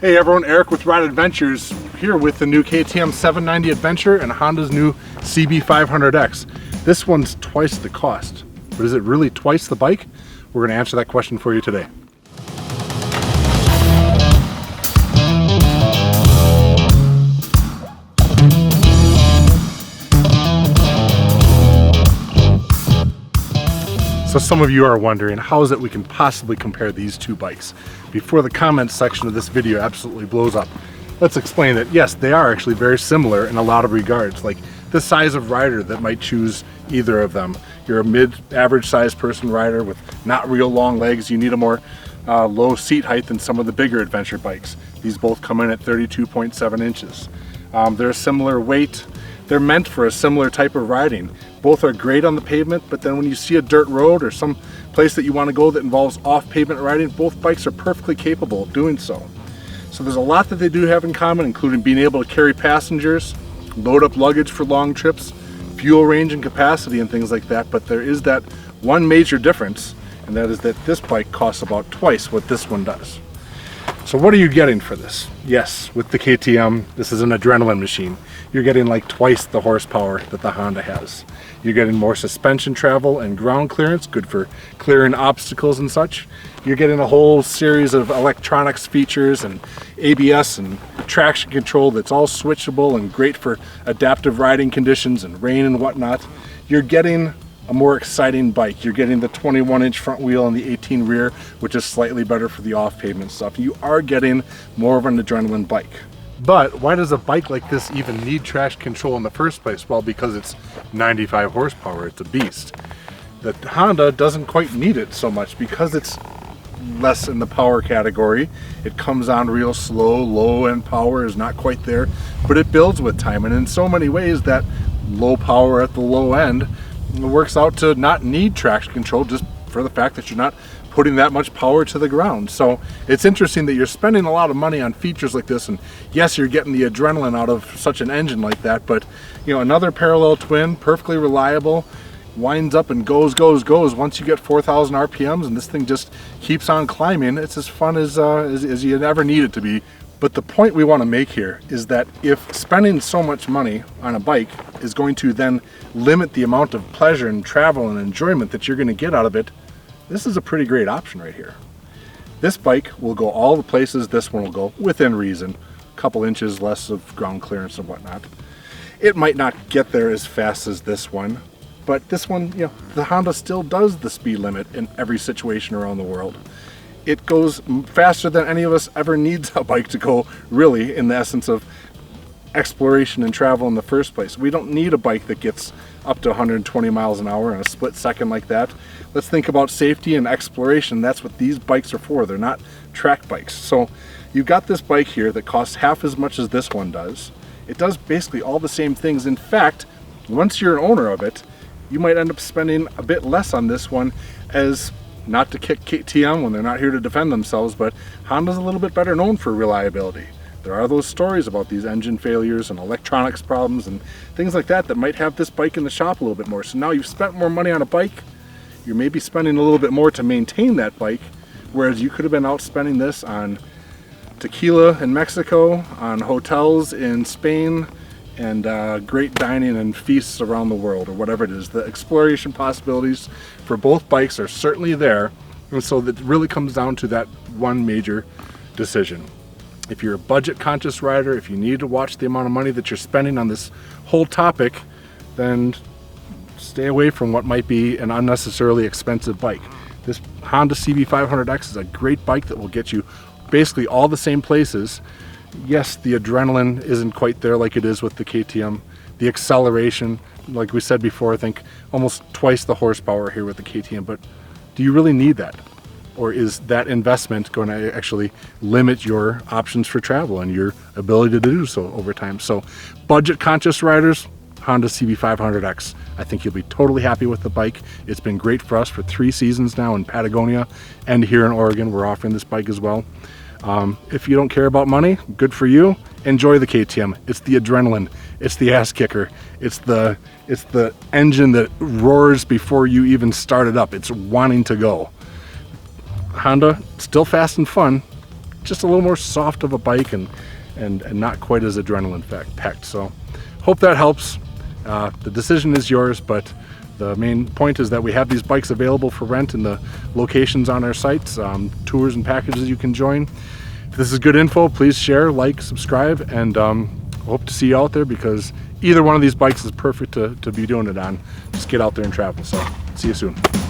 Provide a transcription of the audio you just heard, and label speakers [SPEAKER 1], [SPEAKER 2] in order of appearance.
[SPEAKER 1] Hey everyone, Eric with Ride Adventures here with the new KTM 790 Adventure and Honda's new CB500X. This one's twice the cost, but is it really twice the bike? We're going to answer that question for you today. So some of you are wondering, how is it we can possibly compare these two bikes? Before the comments section of this video absolutely blows up, let's explain that yes, they are actually very similar in a lot of regards, like the size of rider that might choose either of them. You're a mid-average sized person rider with not real long legs, you need a more low seat height than some of the bigger adventure bikes. These both come in at 32.7 inches. They're a similar weight. They're meant for a similar type of riding. Both are great on the pavement, but then when you see a dirt road or some place that you want to go that involves off-pavement riding, both bikes are perfectly capable of doing so. So there's a lot that they do have in common, including being able to carry passengers, load up luggage for long trips, fuel range and capacity and things like that, but there is that one major difference, and that is that this bike costs about twice what this one does. So what are you getting for this? Yes, with the KTM, this is an adrenaline machine. You're getting like twice the horsepower that the Honda has. You're getting more suspension travel and ground clearance, good for clearing obstacles and such. You're getting a whole series of electronics features and ABS and traction control that's all switchable and great for adaptive riding conditions and rain and whatnot. You're getting a more exciting bike. You're getting the 21-inch front wheel and the 18 rear, which is slightly better for the off-pavement stuff. You are getting more of an adrenaline bike. But why does a bike like this even need traction control in the first place? Well, because it's 95 horsepower, it's a beast. The Honda doesn't quite need it so much because it's less in the power category. It comes on real slow, low end power is not quite there, but it builds with time. And in so many ways, that low power at the low end works out to not need traction control just for the fact that you're not putting that much power to the ground. So it's interesting that you're spending a lot of money on features like this, and yes, you're getting the adrenaline out of such an engine like that, but you know, another parallel twin, perfectly reliable, winds up and goes. Once you get 4,000 RPMs and this thing just keeps on climbing, it's as fun as you ever need it to be. But the point we want to make here is that if spending so much money on a bike is going to then limit the amount of pleasure and travel and enjoyment that you're going to get out of it, this is a pretty great option right here. This bike will go all the places this one will go, within reason. A couple inches less of ground clearance and whatnot. It might not get there as fast as this one, but this one, you know, the Honda still does the speed limit in every situation around the world. It goes faster than any of us ever needs a bike to go, really, in the essence of exploration and travel in the first place. We don't need a bike that gets up to 120 miles an hour in a split second like that. Let's think about safety and exploration. That's what these bikes are for. They're not track bikes. So you've got this bike here that costs half as much as this one does. It does basically all the same things. In fact, once you're an owner of it, you might end up spending a bit less on this one, as not to kick KTM when they're not here to defend themselves, but Honda's a little bit better known for reliability. There are those stories about these engine failures and electronics problems and things like that that might have this bike in the shop a little bit more. So now you've spent more money on a bike, you're maybe spending a little bit more to maintain that bike, whereas you could have been out spending this on tequila in Mexico, on hotels in Spain, and great dining and feasts around the world, or whatever it is. The exploration possibilities for both bikes are certainly there, and so that really comes down to that one major decision. If you're a budget conscious rider, if you need to watch the amount of money that you're spending on this whole topic, then stay away from what might be an unnecessarily expensive bike. This Honda CB500X is a great bike that will get you basically all the same places. Yes, the adrenaline isn't quite there like it is with the KTM. The acceleration, like we said before, I think almost twice the horsepower here with the KTM, but do you really need that? Or is that investment going to actually limit your options for travel and your ability to do so over time? So budget conscious riders, Honda CB500X. I think you'll be totally happy with the bike. It's been great for us for 3 seasons now in Patagonia, and here in Oregon we're offering this bike as well. If you don't care about money, good for you. Enjoy the KTM. It's the adrenaline. It's the ass kicker. It's the engine that roars before you even start it up. It's wanting to go. Honda, still fast and fun. just a little more soft of a bike and not quite as adrenaline packed. So hope that helps. The decision is yours, but the main point is that we have these bikes available for rent in the locations on our sites, tours and packages you can join. If this is good info, please share, like, subscribe, and hope to see you out there, because either one of these bikes is perfect to be doing it on. Just get out there and travel. So see you soon.